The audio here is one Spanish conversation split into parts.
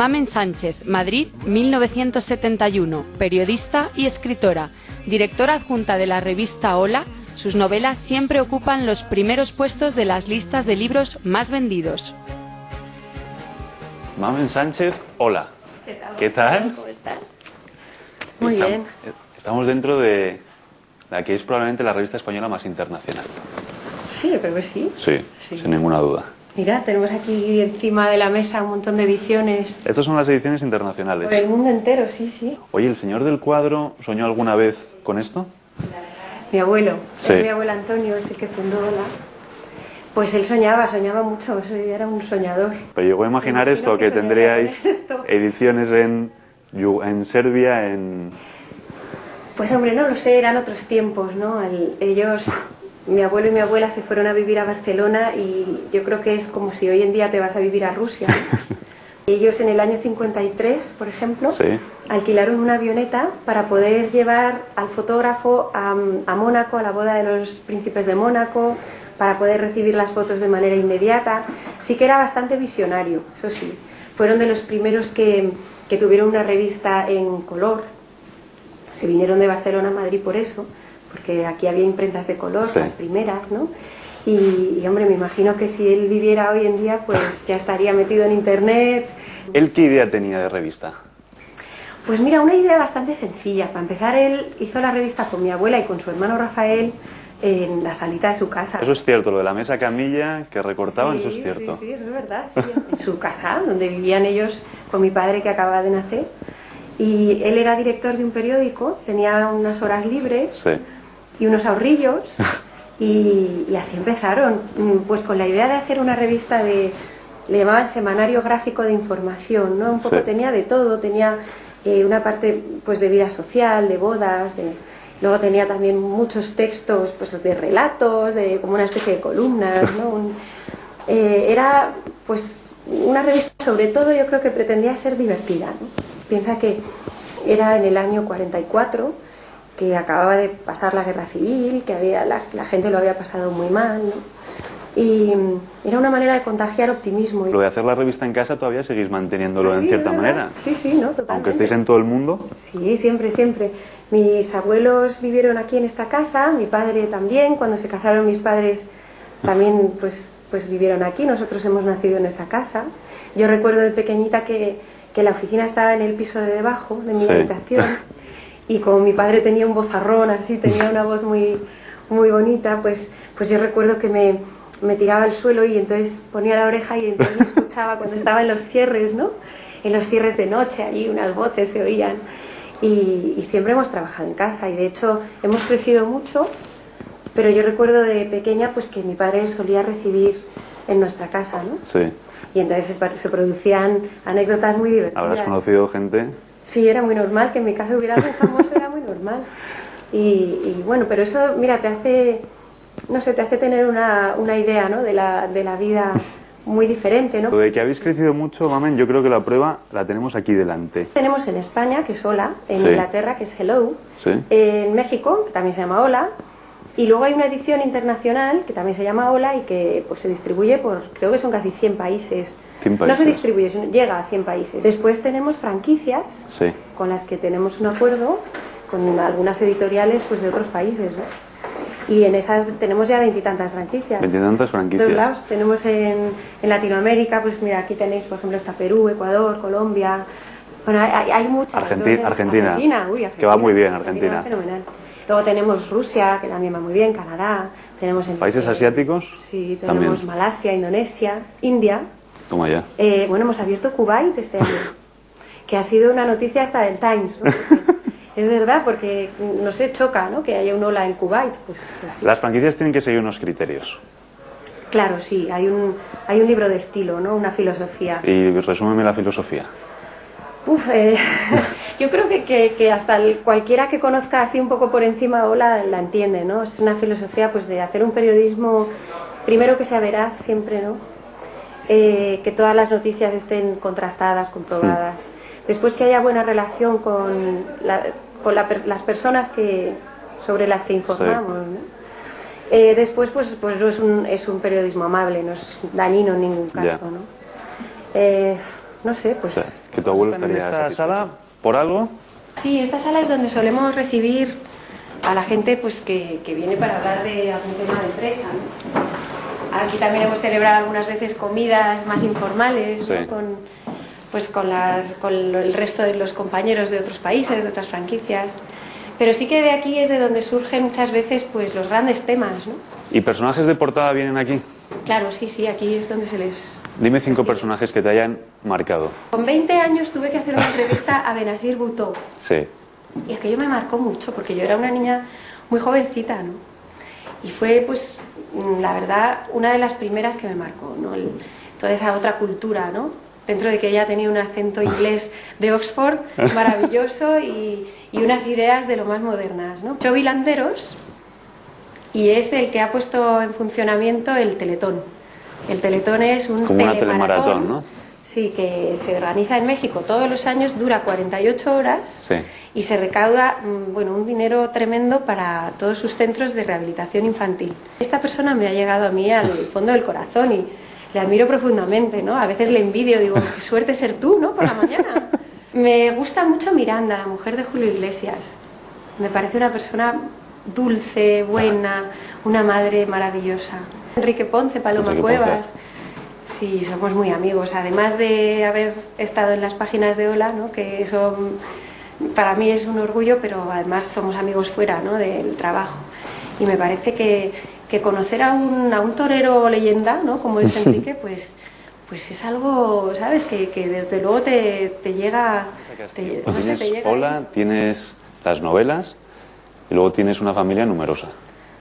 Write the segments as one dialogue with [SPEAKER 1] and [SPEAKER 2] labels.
[SPEAKER 1] Mamen Sánchez, Madrid, 1971, periodista y escritora, directora adjunta de la revista Hola. Sus novelas siempre ocupan los primeros puestos de las listas de libros más vendidos.
[SPEAKER 2] Mamen Sánchez, hola.
[SPEAKER 3] ¿Qué tal?
[SPEAKER 2] ¿Qué tal?
[SPEAKER 3] ¿Cómo estás? Muy bien.
[SPEAKER 2] Estamos dentro de la que es probablemente la revista española más internacional.
[SPEAKER 3] Sí, yo creo que sí.
[SPEAKER 2] Sí, sin ninguna duda.
[SPEAKER 3] Mira, tenemos aquí encima de la mesa un montón de ediciones.
[SPEAKER 2] Estas son las ediciones internacionales.
[SPEAKER 3] Por el mundo entero, sí, sí.
[SPEAKER 2] Oye, ¿el señor del cuadro soñó alguna vez con esto?
[SPEAKER 3] Mi abuelo,
[SPEAKER 2] Sí.
[SPEAKER 3] mi abuelo Antonio, es el que fundó Hola. Pues él soñaba mucho, era un soñador.
[SPEAKER 2] Pero llegó a imaginar
[SPEAKER 3] Me
[SPEAKER 2] esto,
[SPEAKER 3] imagino
[SPEAKER 2] que
[SPEAKER 3] soñaría
[SPEAKER 2] tendríais
[SPEAKER 3] con esto.
[SPEAKER 2] ediciones en Serbia, en...
[SPEAKER 3] Pues hombre, no lo sé, eran otros tiempos, ¿no? Ellos, mi abuelo y mi abuela se fueron a vivir a Barcelona y yo creo que es como si hoy en día te vas a vivir a Rusia, ¿no? Ellos en el año 53, por ejemplo,
[SPEAKER 2] Sí.
[SPEAKER 3] alquilaron una avioneta para poder llevar al fotógrafo a Mónaco, a la boda de los príncipes de Mónaco, para poder recibir las fotos de manera inmediata. Sí que era bastante visionario, eso sí. Fueron de los primeros que tuvieron una revista en color. Se vinieron de Barcelona a Madrid por eso, porque aquí había imprentas de color,
[SPEAKER 2] Sí.
[SPEAKER 3] las primeras, ¿no? Y hombre, me imagino que si él viviera hoy en día, pues ya estaría metido en internet.
[SPEAKER 2] ¿Él qué idea tenía de revista?
[SPEAKER 3] Pues mira, una idea bastante sencilla. Para empezar, él hizo la revista con mi abuela y con su hermano Rafael en la salita de su casa.
[SPEAKER 2] Eso es cierto, lo de la mesa camilla que recortaban,
[SPEAKER 3] Sí,
[SPEAKER 2] eso es cierto.
[SPEAKER 3] Sí, eso es verdad, sí. En su casa, donde vivían ellos con mi padre que acababa de nacer. Y él era director de un periódico, tenía unas horas libres
[SPEAKER 2] Sí.
[SPEAKER 3] y unos ahorrillos. Y así empezaron, pues con la idea de hacer una revista le llamaban semanario gráfico de información, ¿no? Un poco
[SPEAKER 2] Sí.
[SPEAKER 3] tenía de todo, tenía una parte pues de vida social, de bodas, luego tenía también muchos textos pues de relatos, como una especie de columnas, ¿no? Era pues una revista, sobre todo yo creo que pretendía ser divertida, ¿no? Piensa que era en el año 44, que acababa de pasar la guerra civil, que la gente lo había pasado muy mal, ¿no? Y era una manera de contagiar optimismo.
[SPEAKER 2] Lo de hacer la revista en casa todavía seguís manteniéndolo en
[SPEAKER 3] Sí,
[SPEAKER 2] cierta
[SPEAKER 3] ¿verdad?
[SPEAKER 2] manera.
[SPEAKER 3] Sí, sí, no, totalmente.
[SPEAKER 2] Aunque estéis en todo el mundo.
[SPEAKER 3] Sí, siempre, siempre. Mis abuelos vivieron aquí en esta casa, mi padre también. Cuando se casaron mis padres también pues vivieron aquí. Nosotros hemos nacido en esta casa. Yo recuerdo de pequeñita que la oficina estaba en el piso de debajo de mi
[SPEAKER 2] Sí.
[SPEAKER 3] habitación. Y como mi padre tenía un vozarrón así, tenía una voz muy, muy bonita, pues yo recuerdo que me tiraba al suelo y entonces ponía la oreja y entonces me escuchaba cuando estaba en los cierres, ¿no? En los cierres de noche, allí unas voces se oían. Y siempre hemos trabajado en casa y de hecho hemos crecido mucho, pero yo recuerdo de pequeña pues que mi padre solía recibir en nuestra casa, ¿no?
[SPEAKER 2] Sí.
[SPEAKER 3] Y entonces se producían anécdotas muy divertidas.
[SPEAKER 2] Habrás conocido gente.
[SPEAKER 3] Sí, era muy normal, que en mi casa hubiera algo famoso, era muy normal. Y bueno, pero eso, mira, te hace, no sé, te hace tener una idea, ¿no? de la vida muy diferente, ¿no?
[SPEAKER 2] Lo de que habéis crecido mucho, Mamen, yo creo que la prueba la tenemos aquí delante.
[SPEAKER 3] Tenemos en España, que es Hola, en
[SPEAKER 2] Sí.
[SPEAKER 3] Inglaterra, que es Hello,
[SPEAKER 2] Sí.
[SPEAKER 3] en México, que también se llama Hola, y luego hay una edición internacional que también se llama Hola y que pues se distribuye por, creo que son casi 100 países.
[SPEAKER 2] 100
[SPEAKER 3] No se
[SPEAKER 2] países.
[SPEAKER 3] distribuye, llega a 100 países. Después tenemos franquicias
[SPEAKER 2] Sí.
[SPEAKER 3] con las que tenemos un acuerdo con algunas editoriales pues de otros países, ¿no? Y en esas tenemos ya 20 y tantas franquicias.
[SPEAKER 2] 20 y tantas franquicias.
[SPEAKER 3] De todos lados. Tenemos en Latinoamérica, pues mira, aquí tenéis, por ejemplo, está Perú, Ecuador, Colombia. Bueno, hay muchas.
[SPEAKER 2] Argentina.
[SPEAKER 3] Argentina,
[SPEAKER 2] Que va muy bien, Argentina.
[SPEAKER 3] Va fenomenal. Luego tenemos Rusia, que también va muy bien, Canadá. Tenemos
[SPEAKER 2] ¿Países asiáticos?
[SPEAKER 3] Sí, tenemos
[SPEAKER 2] También.
[SPEAKER 3] Malasia, Indonesia, India.
[SPEAKER 2] Toma ya.
[SPEAKER 3] Bueno, hemos abierto Kuwait este año, que ha sido una noticia hasta del Times, ¿no? Es verdad, porque no sé, choca, ¿no? Que haya un Hola en Kuwait. Pues sí.
[SPEAKER 2] Las franquicias tienen que seguir unos criterios.
[SPEAKER 3] Claro, sí, hay un libro de estilo, ¿no? Una filosofía.
[SPEAKER 2] Y resúmeme la filosofía.
[SPEAKER 3] Yo creo que hasta cualquiera que conozca así un poco por encima Hola la entiende, ¿no? Es una filosofía pues de hacer un periodismo, primero que sea veraz siempre, ¿no? Que todas las noticias estén contrastadas, comprobadas. Después que haya buena relación con las personas sobre las que informamos, ¿no? Después pues no es un periodismo amable, no es dañino en ningún caso,
[SPEAKER 2] Ya.
[SPEAKER 3] ¿no? No sé, pues...
[SPEAKER 2] Sí. Que tu abuelo
[SPEAKER 4] ¿Están en
[SPEAKER 2] estaría
[SPEAKER 4] esta
[SPEAKER 2] satisfecho.
[SPEAKER 4] sala por algo?
[SPEAKER 3] Sí, esta sala es donde solemos recibir a la gente pues, que viene para hablar de algún tema de empresa, ¿no? Aquí también hemos celebrado algunas veces comidas más informales, ¿no?
[SPEAKER 2] Sí.
[SPEAKER 3] con el resto de los compañeros de otros países, de otras franquicias. Pero sí que de aquí es de donde surgen muchas veces pues, los grandes temas, ¿no?
[SPEAKER 2] ¿Y personajes de portada vienen aquí?
[SPEAKER 3] Claro, sí, aquí es donde se les...
[SPEAKER 2] Dime 5 personajes que te hayan marcado.
[SPEAKER 3] Con 20 años tuve que hacer una entrevista a Benazir Bhutto.
[SPEAKER 2] Sí.
[SPEAKER 3] Y aquello me marcó mucho, porque yo era una niña muy jovencita, ¿no? Y fue, pues, la verdad, una de las primeras que me marcó, ¿no? Toda esa otra cultura, ¿no? Dentro de que ella tenía un acento inglés de Oxford maravilloso y unas ideas de lo más modernas, ¿no? Xavi Landeros, y es el que ha puesto en funcionamiento el Teletón. El Teletón es un
[SPEAKER 2] Como una
[SPEAKER 3] telemaratón,
[SPEAKER 2] telemaratón, ¿no?
[SPEAKER 3] Sí, que se organiza en México todos los años, dura 48 horas
[SPEAKER 2] Sí.
[SPEAKER 3] y se recauda bueno, un dinero tremendo para todos sus centros de rehabilitación infantil. Esta persona me ha llegado a mí al fondo del corazón y le admiro profundamente, ¿no? A veces le envidio, digo, qué suerte ser tú, ¿no? Por la mañana. Me gusta mucho Miranda, la mujer de Julio Iglesias. Me parece una persona dulce, buena, una madre maravillosa. Enrique Ponce, Paloma
[SPEAKER 2] Enrique
[SPEAKER 3] Cuevas.
[SPEAKER 2] Ponce.
[SPEAKER 3] Sí, somos muy amigos. Además de haber estado en las páginas de Hola, ¿no? Que eso para mí es un orgullo, pero además somos amigos fuera, ¿no? Del trabajo. Y me parece que conocer a un torero leyenda, ¿no? Como es Enrique, pues es algo, ¿sabes? Que desde luego te llega... no sé,
[SPEAKER 2] Tienes
[SPEAKER 3] te llega
[SPEAKER 2] Hola,
[SPEAKER 3] ahí.
[SPEAKER 2] tienes las novelas y luego tienes una familia numerosa.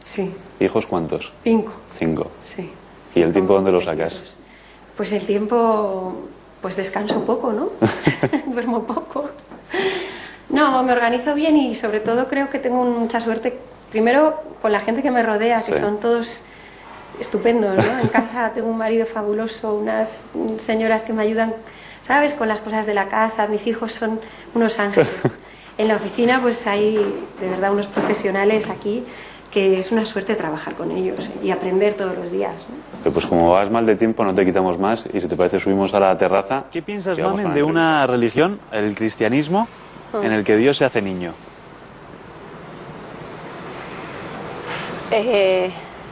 [SPEAKER 3] Sí,
[SPEAKER 2] ¿Hijos cuántos?
[SPEAKER 3] 5.
[SPEAKER 2] 5.
[SPEAKER 3] Sí.
[SPEAKER 2] ¿Y el tiempo dónde lo sacas?
[SPEAKER 3] Pues el tiempo, pues descanso poco, ¿no? Duermo poco. No, me organizo bien y sobre todo creo que tengo mucha suerte, primero con la gente que me rodea, que
[SPEAKER 2] Sí.
[SPEAKER 3] son todos estupendos, ¿no? En casa tengo un marido fabuloso, unas señoras que me ayudan, ¿sabes? Con las cosas de la casa, mis hijos son unos ángeles. En la oficina pues hay de verdad unos profesionales aquí que es una suerte trabajar con ellos y aprender todos los días, ¿no?
[SPEAKER 2] Pero pues como vas mal de tiempo no te quitamos más y si te parece subimos a la terraza.
[SPEAKER 4] ¿Qué piensas,
[SPEAKER 2] y vamos
[SPEAKER 4] Mamen,
[SPEAKER 2] con la
[SPEAKER 4] de
[SPEAKER 2] entrevista.
[SPEAKER 4] una religión, el cristianismo, en el que Dios se hace niño?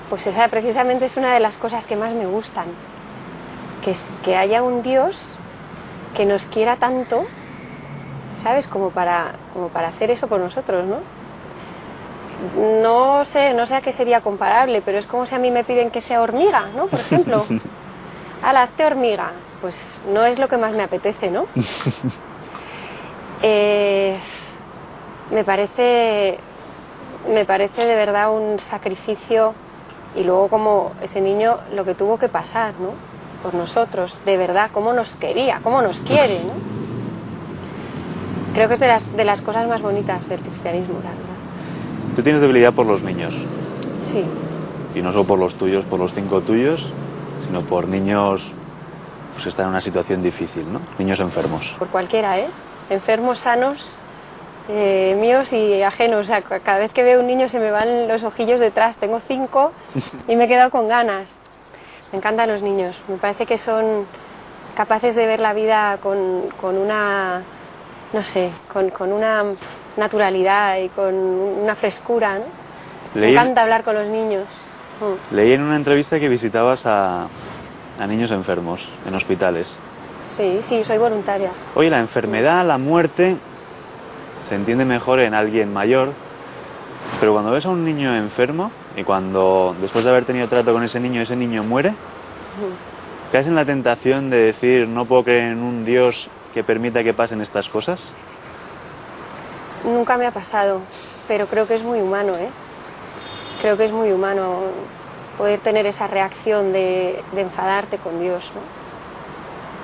[SPEAKER 5] Pues esa precisamente es una de las cosas que más me gustan, que haya un Dios que nos quiera tanto, ¿sabes? Como para hacer eso por nosotros, ¿no? No sé a qué sería comparable, pero es como si a mí me piden que sea hormiga, ¿no? Por ejemplo. ¡Hala, hazte hormiga! Pues no es lo que más me apetece, ¿no? Me parece de verdad un sacrificio y luego como ese niño lo que tuvo que pasar, ¿no? Por nosotros, de verdad, cómo nos quería, cómo nos quiere, ¿no? Creo que es de las cosas más bonitas del cristianismo, la verdad.
[SPEAKER 4] Tú tienes debilidad por los niños,
[SPEAKER 5] Sí,
[SPEAKER 4] y no solo por los tuyos, por los 5 tuyos, sino por niños pues, que están en una situación difícil, ¿no? Niños enfermos.
[SPEAKER 5] por cualquiera, ¿eh? Enfermos, sanos, míos y ajenos. O sea, cada vez que veo un niño se me van los ojillos detrás. Tengo 5 y me he quedado con ganas. Me encantan los niños. Me parece que son capaces de ver la vida con una, no sé, con una naturalidad y con una frescura, ¿no? Me encanta hablar con los niños.
[SPEAKER 4] Leí en una entrevista que visitabas a niños enfermos en hospitales.
[SPEAKER 5] Sí, soy voluntaria.
[SPEAKER 4] Oye, la enfermedad, la muerte, se entiende mejor en alguien mayor, pero cuando ves a un niño enfermo y cuando después de haber tenido trato con ese niño muere, ¿caes en la tentación de decir no puedo creer en un Dios que permita que pasen estas cosas?
[SPEAKER 5] Nunca me ha pasado, pero creo que es muy humano, ¿eh? Creo que es muy humano poder tener esa reacción de enfadarte con Dios, ¿no?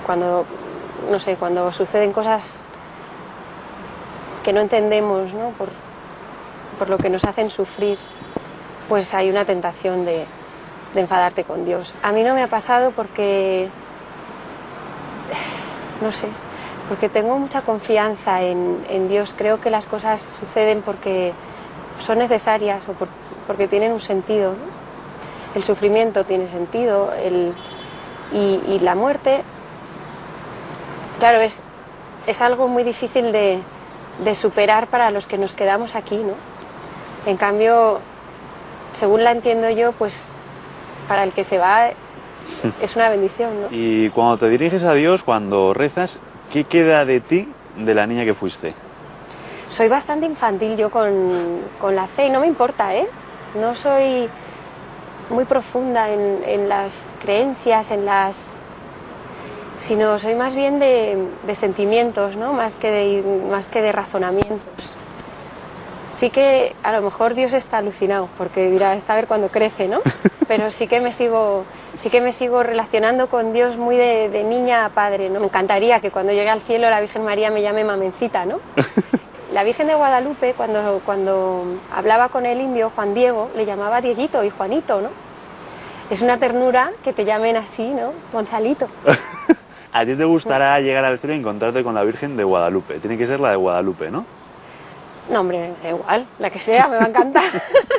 [SPEAKER 5] Cuando, no sé, cuando suceden cosas que no entendemos, ¿no? Por lo que nos hacen sufrir, pues hay una tentación de enfadarte con Dios. A mí no me ha pasado porque, no sé, porque tengo mucha confianza en Dios. Creo que las cosas suceden porque son necesarias o porque tienen un sentido, ¿no? El sufrimiento tiene sentido y la muerte, claro, es es algo muy difícil de superar para los que nos quedamos aquí, ¿no? En cambio, según la entiendo yo, pues para el que se va es una bendición, ¿no?
[SPEAKER 4] Y cuando te diriges a Dios, cuando rezas, ¿qué queda de ti, de la niña que fuiste?
[SPEAKER 5] Soy bastante infantil yo con la fe y no me importa, ¿eh? No soy muy profunda en las creencias, sino soy más bien de sentimientos, ¿no? Más que de razonamientos. Sí que a lo mejor Dios está alucinado, porque dirá, está a ver cuando crece, ¿no? Pero sí que me sigo relacionando con Dios muy de niña a padre, ¿no? Me encantaría que cuando llegue al cielo la Virgen María me llame mamencita, ¿no? La Virgen de Guadalupe, cuando hablaba con el indio Juan Diego, le llamaba Dieguito y Juanito, ¿no? Es una ternura que te llamen así, ¿no? Gonzalito.
[SPEAKER 4] A ti te gustará llegar al cielo y encontrarte con la Virgen de Guadalupe. Tiene que ser la de Guadalupe, ¿no?
[SPEAKER 5] No, hombre, da igual, la que sea, me va a encantar.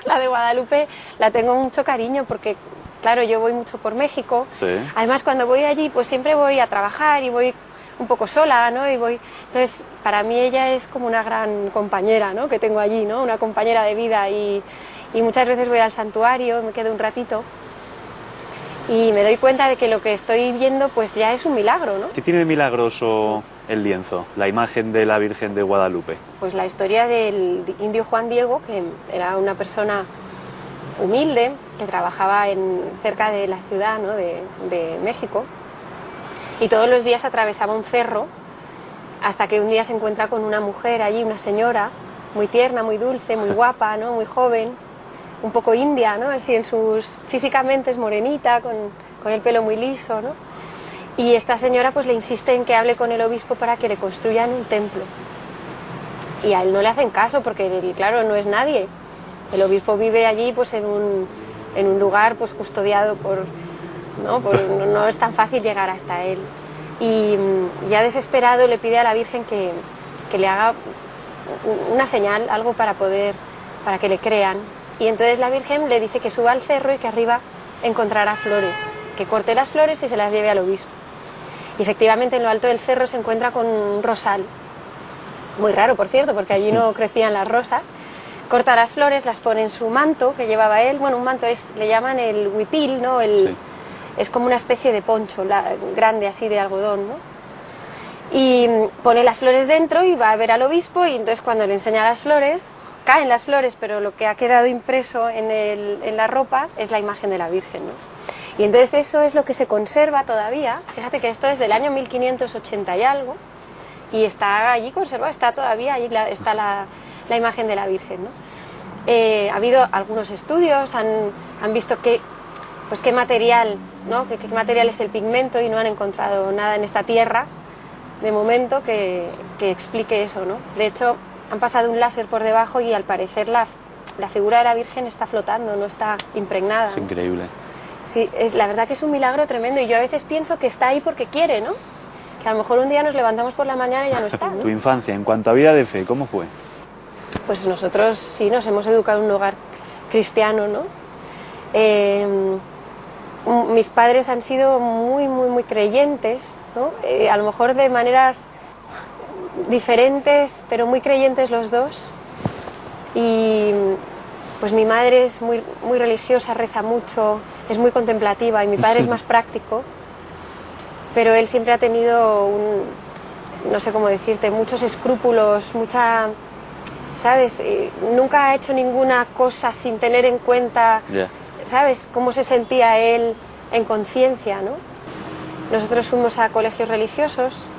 [SPEAKER 5] La de Guadalupe la tengo mucho cariño porque, claro, yo voy mucho por México.
[SPEAKER 4] Sí.
[SPEAKER 5] Además, cuando voy allí, pues siempre voy a trabajar y voy un poco sola, ¿no? Entonces, para mí ella es como una gran compañera, ¿no? Que tengo allí, ¿no? Una compañera de vida y muchas veces voy al santuario, me quedo un ratito y me doy cuenta de que lo que estoy viendo pues ya es un milagro, ¿no?
[SPEAKER 4] ¿Qué tiene de milagroso el lienzo, la imagen de la Virgen de Guadalupe?
[SPEAKER 5] Pues la historia del indio Juan Diego, que era una persona humilde, que trabajaba cerca de la ciudad, ¿no? de México, y todos los días atravesaba un cerro hasta que un día se encuentra con una mujer allí, una señora, muy tierna, muy dulce, muy guapa, ¿no? Muy joven, un poco india, ¿no? Así físicamente es morenita, con el pelo muy liso, ¿no? Y esta señora pues le insiste en que hable con el obispo para que le construyan un templo. Y a él no le hacen caso porque él, claro, no es nadie. El obispo vive allí pues en un lugar pues custodiado no es tan fácil llegar hasta él. Y ya desesperado le pide a la Virgen que le haga una señal, algo para que le crean. Y entonces la Virgen le dice que suba al cerro y que arriba encontrará flores, que corte las flores y se las lleve al obispo. Y efectivamente en lo alto del cerro se encuentra con un rosal, muy raro por cierto, porque allí no crecían las rosas. Corta las flores, las pone en su manto que llevaba él, bueno, un manto le llaman el huipil, ¿no?
[SPEAKER 4] Sí.
[SPEAKER 5] Es como una especie de poncho grande así de algodón, ¿no? Y pone las flores dentro y va a ver al obispo y entonces cuando le enseña las flores, caen las flores, pero lo que ha quedado impreso en la ropa es la imagen de la Virgen, ¿no? Y entonces eso es lo que se conserva todavía. Fíjate que esto es del año 1580 y algo, y está allí conservado, está todavía allí, está la imagen de la Virgen, ¿no? Ha habido algunos estudios, han visto qué material, ¿no? qué material es el pigmento y no han encontrado nada en esta tierra, de momento, que explique eso, ¿no? De hecho, han pasado un láser por debajo y al parecer la figura de la Virgen está flotando, no está impregnada,
[SPEAKER 4] Es
[SPEAKER 5] ¿no?
[SPEAKER 4] increíble.
[SPEAKER 5] Sí, la verdad que es un milagro tremendo y yo a veces pienso que está ahí porque quiere, ¿no? Que a lo mejor un día nos levantamos por la mañana y ya no está,
[SPEAKER 4] Tu
[SPEAKER 5] ¿no?
[SPEAKER 4] infancia, en cuanto a vida de fe, ¿cómo fue?
[SPEAKER 5] Pues nosotros sí nos hemos educado en un hogar cristiano, ¿no? Mis padres han sido muy, muy, muy creyentes, ¿no? A lo mejor de maneras diferentes, pero muy creyentes los dos. Y pues mi madre es muy, muy religiosa, reza mucho, es muy contemplativa y mi padre es más práctico, pero él siempre ha tenido no sé cómo decirte, muchos escrúpulos, ¿sabes? Nunca ha hecho ninguna cosa sin tener en cuenta,
[SPEAKER 4] Ya.
[SPEAKER 5] ¿sabes? Cómo se sentía él en conciencia, ¿no? Nosotros fuimos a colegios religiosos,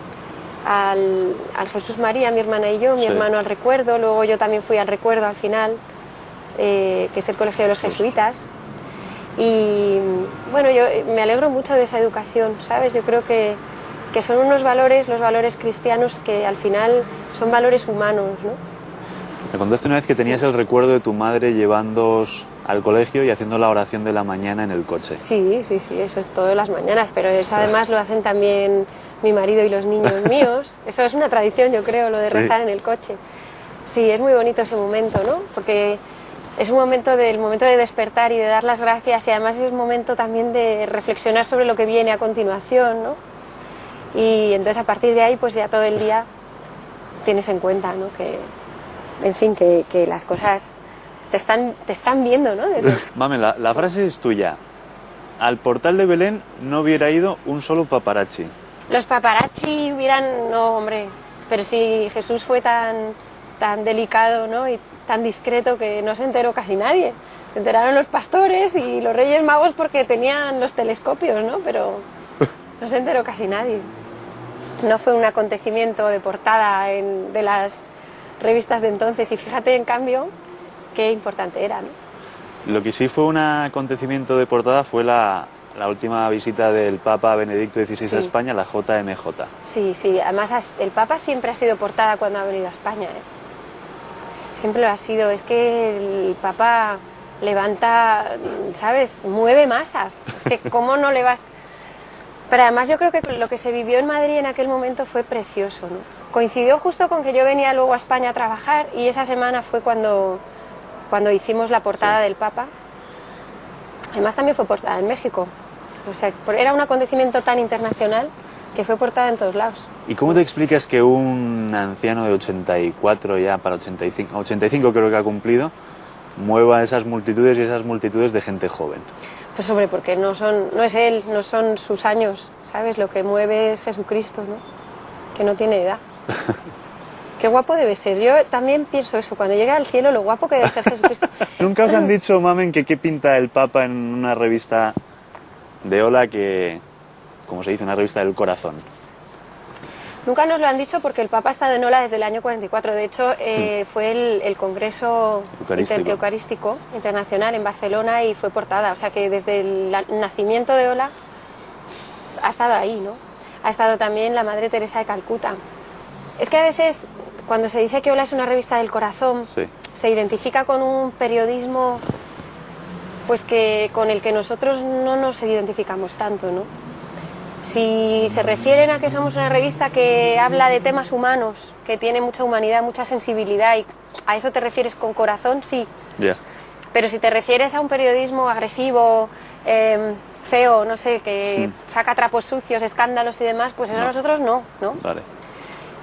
[SPEAKER 5] al Jesús María, mi hermana y yo, mi
[SPEAKER 4] Sí.
[SPEAKER 5] hermano al Recuerdo, luego yo también fui al Recuerdo al final, que es el colegio de los jesuitas. Y bueno, yo me alegro mucho de esa educación, ¿sabes? Yo creo que son unos valores, los valores cristianos, que al final son valores humanos, ¿no?
[SPEAKER 4] Me contaste una vez que tenías el recuerdo de tu madre llevándoos al colegio y haciendo la oración de la mañana en el coche.
[SPEAKER 5] Sí, eso es todas las mañanas, pero eso además lo hacen también mi marido y los niños míos. Eso es una tradición, yo creo, lo de
[SPEAKER 4] Sí.
[SPEAKER 5] rezar en el coche. Sí, es muy bonito ese momento, ¿no? Porque es un momento de despertar y de dar las gracias, y además es un momento también de reflexionar sobre lo que viene a continuación, ¿no? Y entonces a partir de ahí pues ya todo el día tienes en cuenta, ¿no? Que, en fin, que las cosas te están viendo, ¿no?
[SPEAKER 4] Mamen, la frase es tuya. Al portal de Belén no hubiera ido un solo paparazzi.
[SPEAKER 5] Los paparazzi hubieran... No, hombre, pero si Jesús fue tan delicado, ¿no? Y tan discreto que no se enteró casi nadie. Se enteraron los pastores y los Reyes Magos porque tenían los telescopios, ¿no? Pero no se enteró casi nadie. No fue un acontecimiento de portada de las revistas de entonces, y fíjate, en cambio, qué importante era, ¿no?
[SPEAKER 4] Lo que sí fue un acontecimiento de portada fue la última visita del Papa Benedicto XVI
[SPEAKER 5] Sí.
[SPEAKER 4] a España, la JMJ.
[SPEAKER 5] Sí, sí, además el Papa siempre ha sido portada cuando ha venido a España, ¿eh? Siempre lo ha sido. Es que el Papa levanta, ¿sabes? Mueve masas. Es que cómo no le vas... Pero además yo creo que lo que se vivió en Madrid en aquel momento fue precioso, ¿no? Coincidió justo con que yo venía luego a España a trabajar, y esa semana fue cuando hicimos la portada del Papa. Además también fue portada en México. O sea, era un acontecimiento tan internacional que fue portada en todos lados.
[SPEAKER 4] ¿Y cómo te explicas que un anciano de 84 ya para 85 creo que ha cumplido, mueva esas multitudes y esas multitudes de gente joven?
[SPEAKER 5] Pues hombre, porque no es él, no son sus años, ¿sabes? Lo que mueve es Jesucristo, ¿no? Que no tiene edad. Qué guapo debe ser. Yo también pienso eso, cuando llegue al cielo, lo guapo que debe ser Jesucristo.
[SPEAKER 4] ¿Nunca os han dicho, Mamen, que qué pinta el Papa en una revista de Hola, que, como se dice, una revista del corazón?
[SPEAKER 5] Nunca nos lo han dicho porque el Papa ha estado en Ola desde el año 44. De hecho, fue el Congreso Eucarístico Internacional en Barcelona y fue portada. O sea que desde el nacimiento de Ola ha estado ahí, ¿no? Ha estado también la Madre Teresa de Calcuta. Es que a veces, cuando se dice que Ola es una revista del corazón,
[SPEAKER 4] Sí.
[SPEAKER 5] se identifica con un periodismo pues con el que nosotros no nos identificamos tanto, ¿no? Si se refieren a que somos una revista que habla de temas humanos, que tiene mucha humanidad, mucha sensibilidad, y a eso te refieres con corazón, sí.
[SPEAKER 4] Ya.
[SPEAKER 5] Pero si te refieres a un periodismo agresivo, feo, no sé, que saca trapos sucios, escándalos y demás, pues eso
[SPEAKER 4] No.
[SPEAKER 5] nosotros no, ¿no?
[SPEAKER 4] Vale.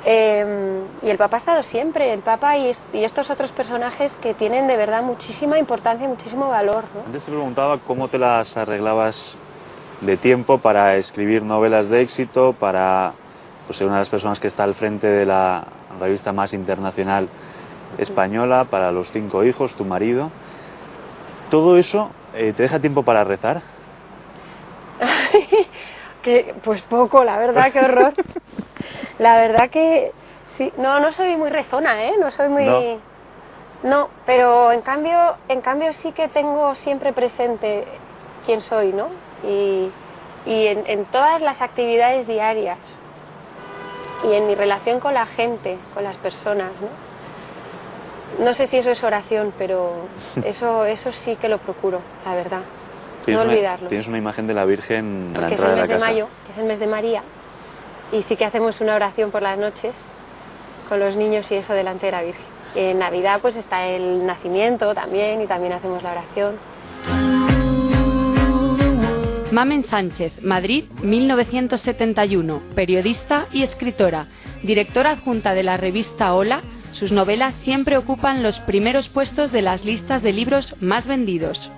[SPEAKER 5] Y el Papa ha estado siempre, el Papa y estos otros personajes que tienen de verdad muchísima importancia y muchísimo valor, ¿no?
[SPEAKER 4] Antes te preguntaba cómo te las arreglabas de tiempo para escribir novelas de éxito, para ser una de las personas que está al frente de la revista más internacional española, para los 5 hijos, tu marido. ¿Todo eso te deja tiempo para rezar?
[SPEAKER 5] Pues poco, la verdad, qué horror. La verdad que sí, no soy muy rezona, ¿eh? No soy muy... No, pero en cambio sí que tengo siempre presente quién soy, ¿no? Y en todas las actividades diarias y en mi relación con la gente, con las personas, ¿no? No sé si eso es oración, pero eso sí que lo procuro, la verdad. No olvidarlo.
[SPEAKER 4] Tienes una imagen de la Virgen en la
[SPEAKER 5] Porque es
[SPEAKER 4] entrada
[SPEAKER 5] el
[SPEAKER 4] de
[SPEAKER 5] mes
[SPEAKER 4] la
[SPEAKER 5] de
[SPEAKER 4] casa.
[SPEAKER 5] mayo, que es el mes de María, y sí que hacemos una oración por las noches con los niños y eso delante de la Virgen. En Navidad pues está el nacimiento también, y también hacemos la oración.
[SPEAKER 1] Mamen Sánchez, Madrid, 1971, periodista y escritora, directora adjunta de la revista Hola. Sus novelas siempre ocupan los primeros puestos de las listas de libros más vendidos.